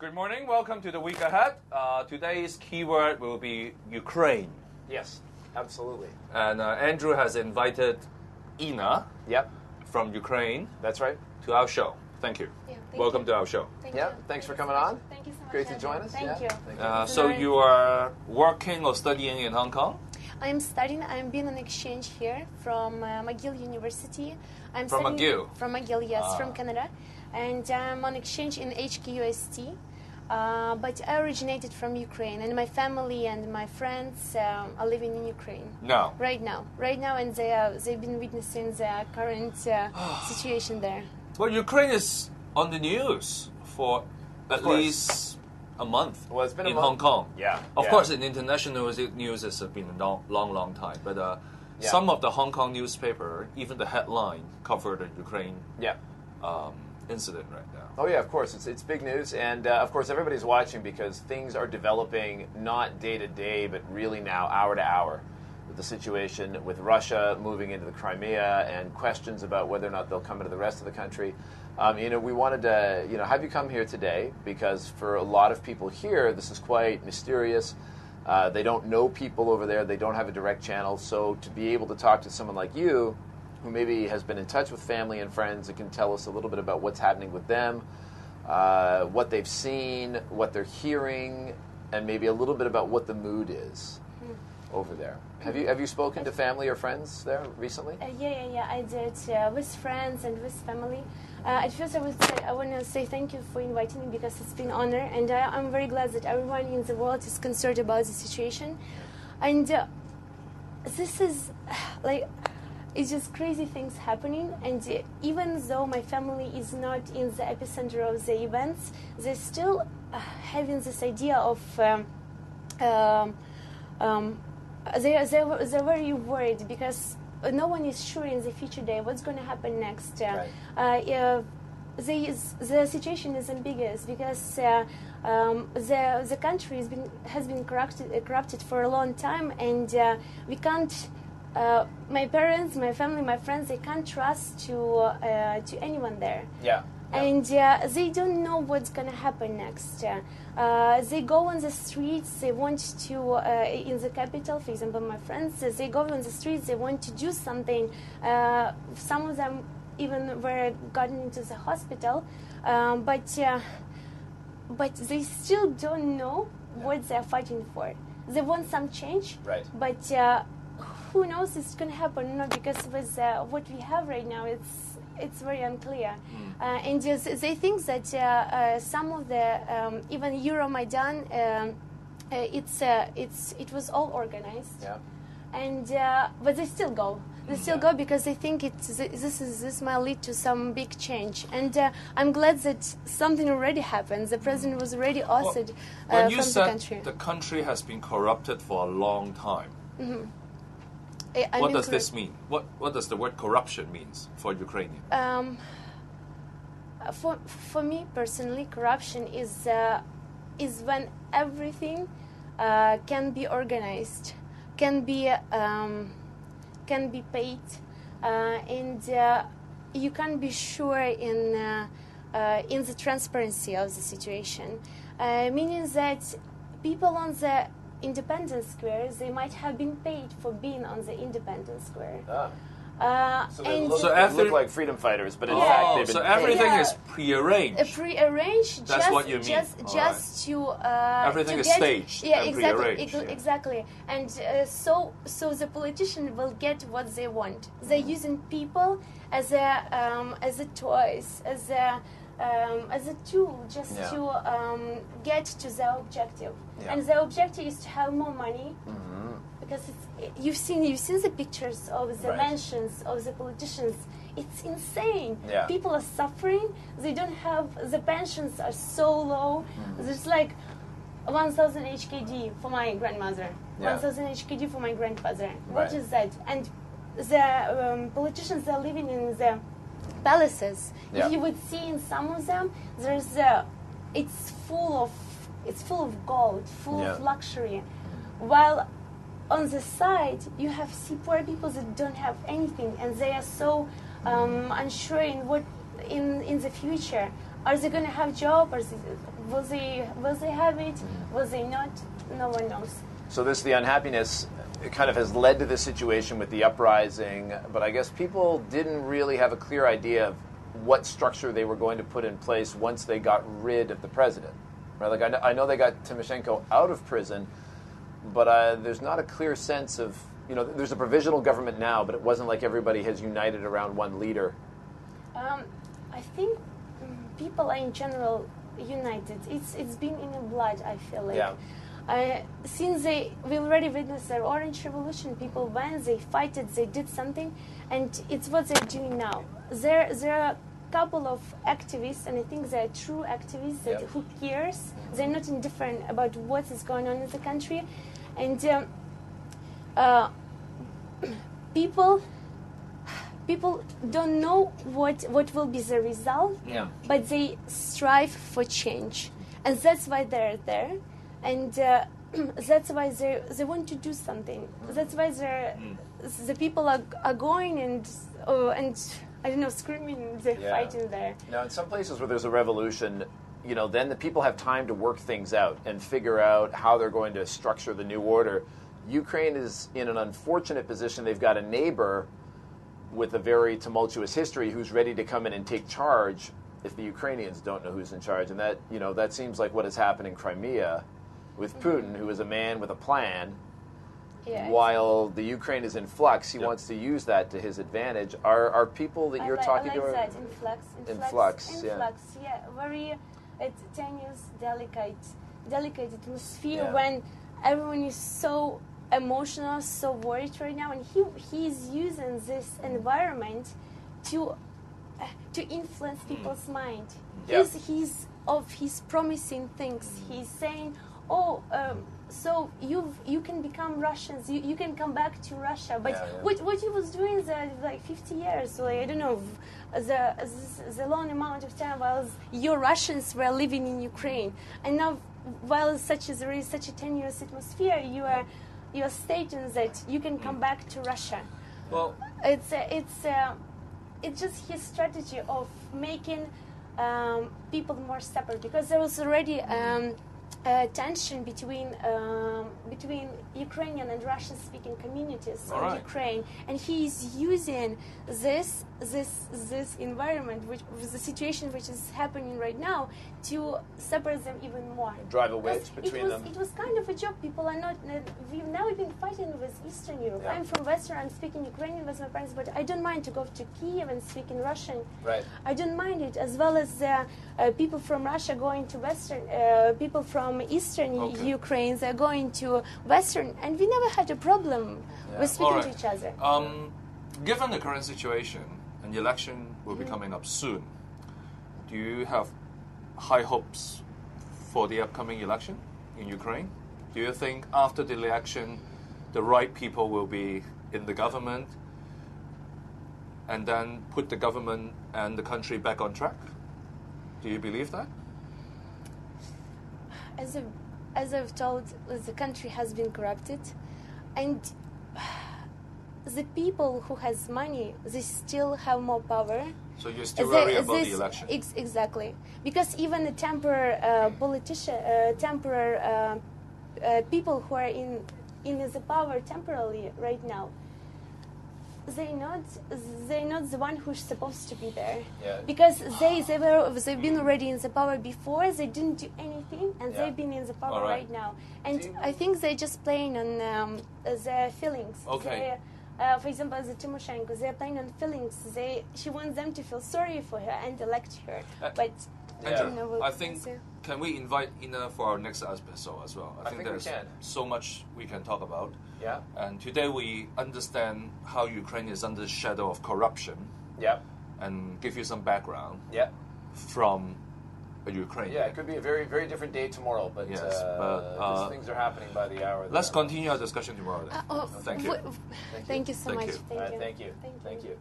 Good morning. Welcome to the week ahead. Today's keyword will be Ukraine. Yes, absolutely. And Andrew has invited Ina from Ukraine. That's right. To our show. Thank you. Yeah, Welcome to our show. Thanks for coming on. Thank you so much. Great to join us. Thank you. So you are working or studying in Hong Kong? I'm studying. I'm being on exchange here from McGill University. I'm From studying McGill? From McGill, yes, from Canada. And I'm on exchange in HKUST. But I originated from Ukraine, and my family and my friends are living in Ukraine. No. Right now, and they've been witnessing the current situation there. Well, Ukraine is on the news for at least a month. Well, it's been a in month. Hong Kong. Yeah. Of course, in international news, it's been a long time. But some of the Hong Kong newspaper, even the headline, covered the Ukraine incident right now. Oh yeah, of course. It's big news, and of course everybody's watching because things are developing not day to day, but really now hour to hour. With the situation with Russia moving into the Crimea and questions about whether or not they'll come into the rest of the country. We wanted to have you come here today because for a lot of people here, this is quite mysterious. They don't know people over there. They don't have a direct channel. So to be able to talk to someone like you, who maybe has been in touch with family and friends and can tell us a little bit about what's happening with them, what they've seen, what they're hearing, and maybe a little bit about what the mood is over there. Have you spoken to family or friends there recently? Yeah, I did with friends and with family. At first, I want to say thank you for inviting me because it's been an honor, and I'm very glad that everyone in the world is concerned about the situation. And this is it's just crazy things happening, and even though my family is not in the epicenter of the events, they're still having this idea of they're very worried because no one is sure in the future day what's going to happen next. The situation is ambiguous because the country has been corrupted for a long time, and we can't. My parents, my family, my friends, they can't trust to anyone there. Yeah. And they don't know what's going to happen next. They go on the streets, they want to, in the capital, for example, my friends, they go on the streets, they want to do something. Some of them even were gotten into the hospital, but they still don't know what they're fighting for. They want some change, but who knows it's going to happen or not, because with what we have right now, it's very unclear. And they think that some of the even Euromaidan, it was all organized, and but they still go. They still go because they think this might lead to some big change. And I'm glad that something already happened. The president was already ousted from the country. When you said the country has been corrupted for a long time. What does this mean? What does the word corruption means for Ukrainian? For me personally, corruption is when everything can be organized, can be paid, and you can be sure in the transparency of the situation. Meaning that people on the Independence Square, they might have been paid for being on the Independence Square. So they look like freedom fighters, but in fact they've been paid. Everything is prearranged. Prearranged. That's what you mean. Just to everything is staged. Yeah, and exactly. Prearranged. Exactly. And so the politician will get what they want. They're using people as a toys, as a tool, just to get to their objective. And their objective is to have more money, because you've seen the pictures of the mansions of the politicians. It's insane. People are suffering. They don't have, the pensions are so low. There's like 1,000 HKD for my grandmother, 1,000 HKD for my grandfather. What is that? And the politicians are living in the palaces. If you would see in some of them, it's full of gold, full of luxury, while on the side you have poor people that don't have anything, and they are so unsure in what in the future. Are they going to have job? Will they have it? Will they not? No one knows. So the unhappiness, it kind of has led to this situation with the uprising, but I guess people didn't really have a clear idea of what structure they were going to put in place once they got rid of the president. Right? Like I know they got Tymoshenko out of prison, but there's not a clear sense of, there's a provisional government now, but it wasn't like everybody has united around one leader. I think people are in general united. It's been in the blood, I feel like. Yeah. Since we already witnessed the Orange Revolution, people went, they fought it, they did something, and it's what they're doing now. There are a couple of activists, and I think they're true activists who cares. They're not indifferent about what is going on in the country, and people don't know what will be the result, but they strive for change, and that's why they're there, and that's why they want to do something. That's why the people are going and I don't know, screaming, they're fighting there. Now, in some places where there's a revolution, then the people have time to work things out and figure out how they're going to structure the new order. Ukraine is in an unfortunate position. They've got a neighbor with a very tumultuous history who's ready to come in and take charge if the Ukrainians don't know who's in charge. And that seems like what has happened in Crimea with Putin, who is a man with a plan. Yeah, while the Ukraine is in flux, he wants to use that to his advantage. Are people that you're talking to? I like that, in flux, yeah. Very tenuous, delicate atmosphere when everyone is so emotional, so worried right now, and he's using this environment to influence people's mind. He's promising things. He's saying, so you can become Russians, you can come back to Russia. But what he was doing there, like 50 years, like I don't know, the long amount of time while your Russians were living in Ukraine, and now while there is such a tenuous atmosphere, you are stating that you can come back to Russia. Well, it's just his strategy of making people more separate, because there was already tension between Ukrainian and Russian-speaking communities in Ukraine, and he is using this environment, the situation which is happening right now, to separate them even more. Drive a wedge between them. It was kind of a joke. People are not. We've now been fighting with Eastern Europe. I'm from Western. I'm speaking Ukrainian with my parents, but I don't mind to go to Kiev and speak in Russian. Right. I don't mind it, as well as people from Russia going to Western. People from Eastern Ukraine, they're going to Western, and we never had a problem with speaking to each other. Given the current situation, an election will be coming up soon, do you have high hopes for the upcoming election in Ukraine? Do you think after the election the right people will be in the government and then put the government and the country back on track? Do you believe that? As I've told, the country has been corrupted, and the people who has money, they still have more power. So you're still worried about the election? Exactly. Because even the temporary people who are in the power temporarily right now, they're not the one who's supposed to be there. Yeah. Because they've been already in the power before, they didn't do anything, and they've been in the power right now. And I think they're just playing on their feelings. Okay. For example, the Tymoshenko, they're playing on feelings. She wants them to feel sorry for her and elect her. But I think, can we invite Ina for our next episode as well? I think there's so much we can talk about. Yeah. And today we understand how Ukraine is under the shadow of corruption. Yeah. And give you some background. Yeah. From Ukraine. Yeah, it could be a very, very different day tomorrow, but, things are happening by the hour. Let's continue our discussion tomorrow then. Thank you so much. Thank you. Thank you.